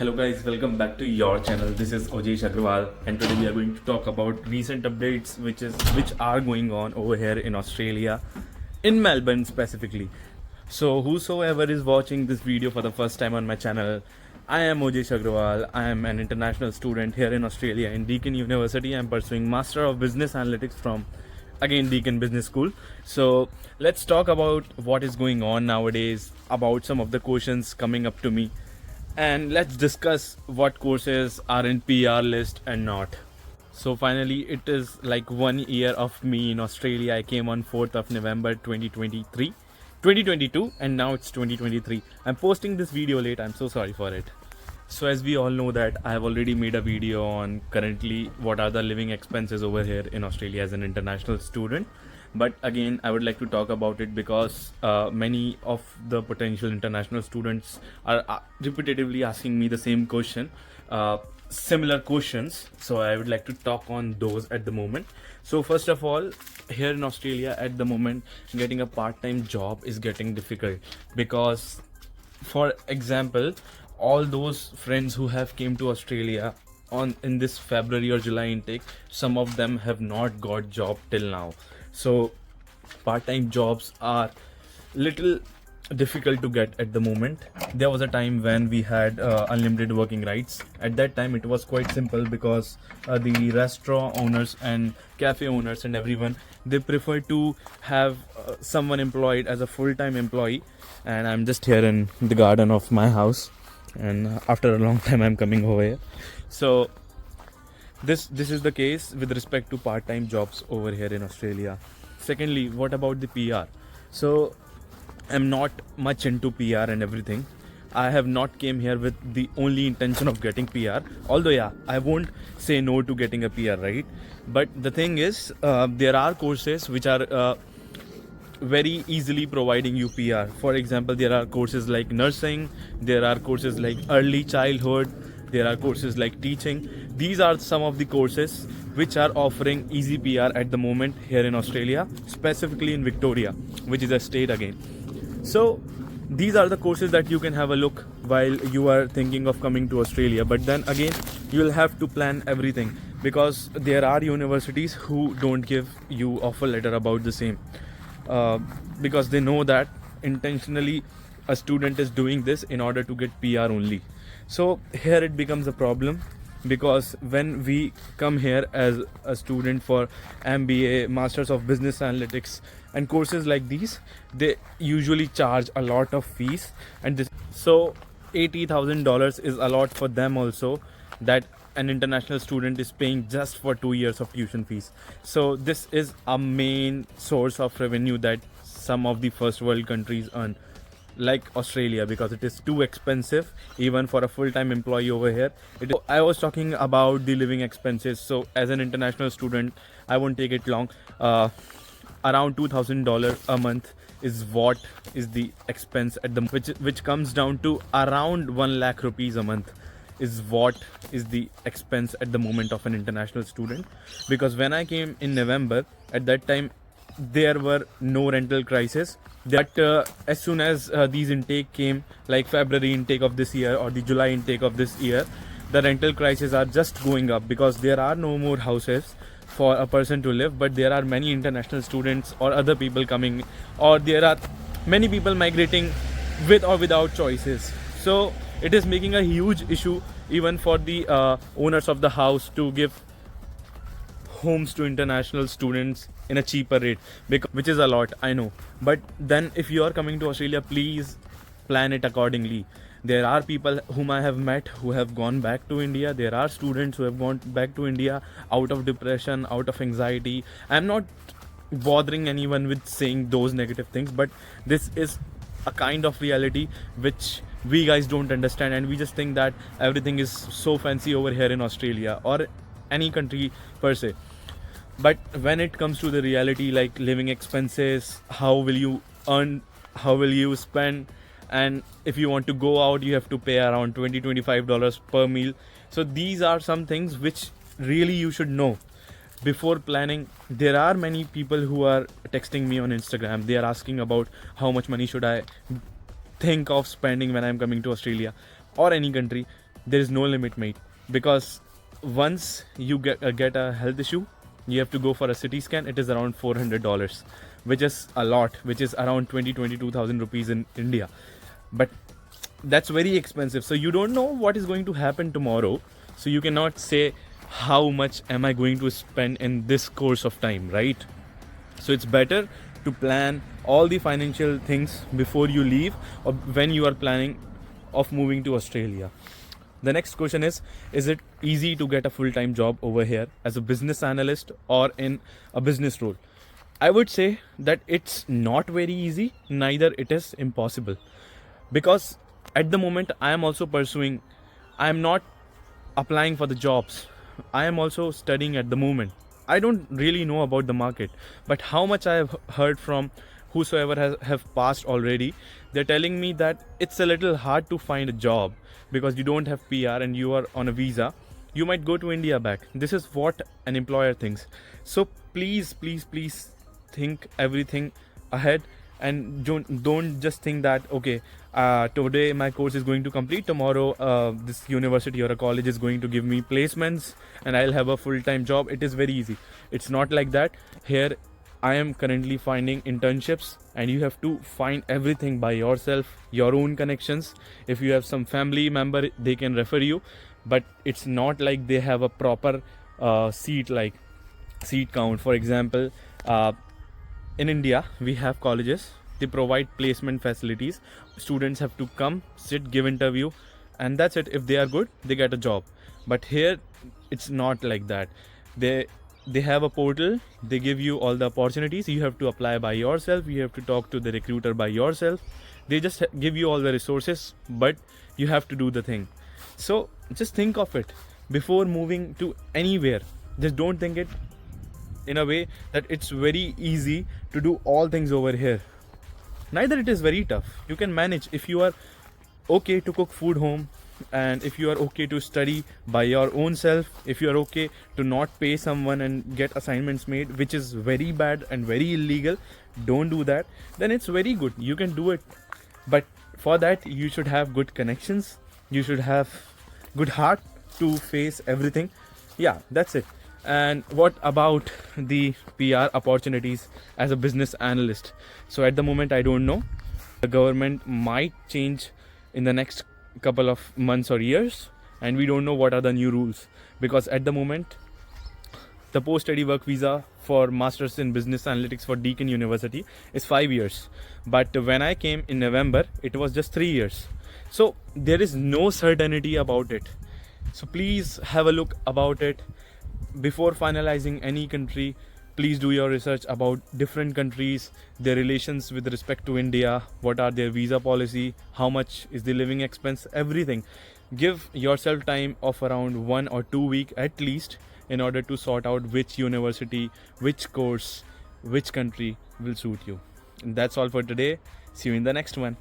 Hello guys, welcome back to your channel. This is Ojesh Agrawal and today we are going to talk about recent updates which are going on over here in Australia, in Melbourne specifically. So whosoever is watching this video for the first time on my channel, I am Ojesh Agrawal. I am an international student here in Australia in Deakin University. I am pursuing Master of Business Analytics from again Deakin Business School. So let's talk about what is going on nowadays, about some of the questions coming up to me, and let's discuss what courses are in PR list and not. So finally it is like 1 year of me in Australia. I came on 4th of November 2022, and now it's 2023. I'm posting this video late, I'm so sorry for it. So as we all know that I have already made a video on currently what are the living expenses over here in Australia as an international student. But again, I would like to talk about it because many of the potential international students are repetitively asking me the same question, similar questions. So I would like to talk on those at the moment. So first of all, here in Australia at the moment, getting a part-time job is getting difficult because, for example, all those friends who have came to Australia in this February or July intake, some of them have not got job till now. So part-time jobs are little difficult to get at the moment. There was a time when we had unlimited working rights. At that time it was quite simple because the restaurant owners and cafe owners and everyone, they prefer to have someone employed as a full-time employee. And I'm just here in the garden of my house, and after a long time I'm coming over here. So this is the case with respect to part-time jobs over here in Australia. Secondly, what about the PR? So I'm not much into PR and everything. I have not came here with the only intention of getting PR. Although yeah, I won't say no to getting a PR, right? But the thing is, there are courses which are very easily providing you PR. For example, there are courses like nursing, there are courses like early childhood, there are courses like teaching. These are some of the courses which are offering easy PR at the moment here in Australia, specifically in Victoria, which is a state again. So these are the courses that you can have a look while you are thinking of coming to Australia. But then again, you will have to plan everything because there are universities who don't give you offer letter about the same, because they know that intentionally a student is doing this in order to get PR only. So here it becomes a problem, because when we come here as a student for MBA, Masters of Business Analytics and courses like these, they usually charge a lot of fees, and this, so $80,000 is a lot for them also, that an international student is paying just for 2 years of tuition fees. So this is a main source of revenue that some of the first world countries earn, like Australia, because it is too expensive even for a full-time employee over here. I was talking about the living expenses. So as an international student, I won't take it long, around $2,000 a month is what is the expense at the which comes down to around 1 lakh rupees a month is what is the expense at the moment of an international student. Because when I came in November, at that time there were no rental crisis. That as soon as these intake came, like February intake of this year or the July intake of this year, the rental prices are just going up because there are no more houses for a person to live. But there are many international students or other people coming, or there are many people migrating with or without choices. So it is making a huge issue even for the owners of the house to give homes to international students in a cheaper rate, which is a lot, I know. But then if you are coming to Australia, please plan it accordingly. There are people whom I have met who have gone back to India. There are students who have gone back to India out of depression, out of anxiety. I'm not bothering anyone with saying those negative things, but this is a kind of reality which we guys don't understand, and we just think that everything is so fancy over here in Australia or any country per se. But when it comes to the reality, like living expenses, how will you earn, how will you spend, and if you want to go out, you have to pay around $20-25 per meal. So these are some things which really you should know before planning. There are many people who are texting me on Instagram. They are asking about how much money should I think of spending when I'm coming to Australia or any country. there is no limit, mate. Because once you get a health issue, you have to go for a CT scan. It is around $400, which is a lot, which is around 22,000 rupees in India. But that's very expensive. So you don't know what is going to happen tomorrow. So you cannot say how much am I going to spend in this course of time, right? So it's better to plan all the financial things before you leave or when you are planning of moving to Australia. The next question is it easy to get a full-time job over here as a business analyst or in a business role? I would say that it's not very easy, neither it is impossible. Because at the moment I am also pursuing, I am not applying for the jobs. I am also studying at the moment. I don't really know about the market, but how much I have heard from whosoever have passed already, they're telling me that it's a little hard to find a job because you don't have PR and you are on a visa. You might go to India back. This is what an employer thinks. So please think everything ahead and don't just think that okay, today my course is going to complete, tomorrow this university or a college is going to give me placements and I'll have a full-time job. It is very easy. It's not like that. Here I am currently finding internships and you have to find everything by yourself, your own connections. If you have some family member, they can refer you, but it's not like they have a proper seat count. For example, in India we have colleges, they provide placement facilities. Students have to come, sit, give interview, and that's it. If they are good, they get a job. But here it's not like that. They have a portal, they give you all the opportunities. You have to apply by yourself, you have to talk to the recruiter by yourself. They just give you all the resources, but you have to do the thing. So just think of it before moving to anywhere. Just don't think it in a way that it's very easy to do all things over here. Neither it is very tough. You can manage if you are okay to cook food home, and if you are okay to study by your own self, if you are okay to not pay someone and get assignments made, which is very bad and very illegal. Don't do that. Then it's very good. You can do it. But for that you should have good connections. You should have good heart to face everything. Yeah, that's it. And what about the PR opportunities as a business analyst? So at the moment I don't know. The government might change in the next couple of months or years, and we don't know what are the new rules, because at the moment the post-study work visa for masters in business analytics for Deakin University is 5 years, but when I came in November it was just 3 years. So there is no certainty about it. So please have a look about it before finalizing any country. Please do your research about different countries, their relations with respect to India, what are their visa policy, how much is the living expense, everything. Give yourself time of around 1 or 2 weeks at least in order to sort out which university, which course, which country will suit you. And that's all for today. See you in the next one.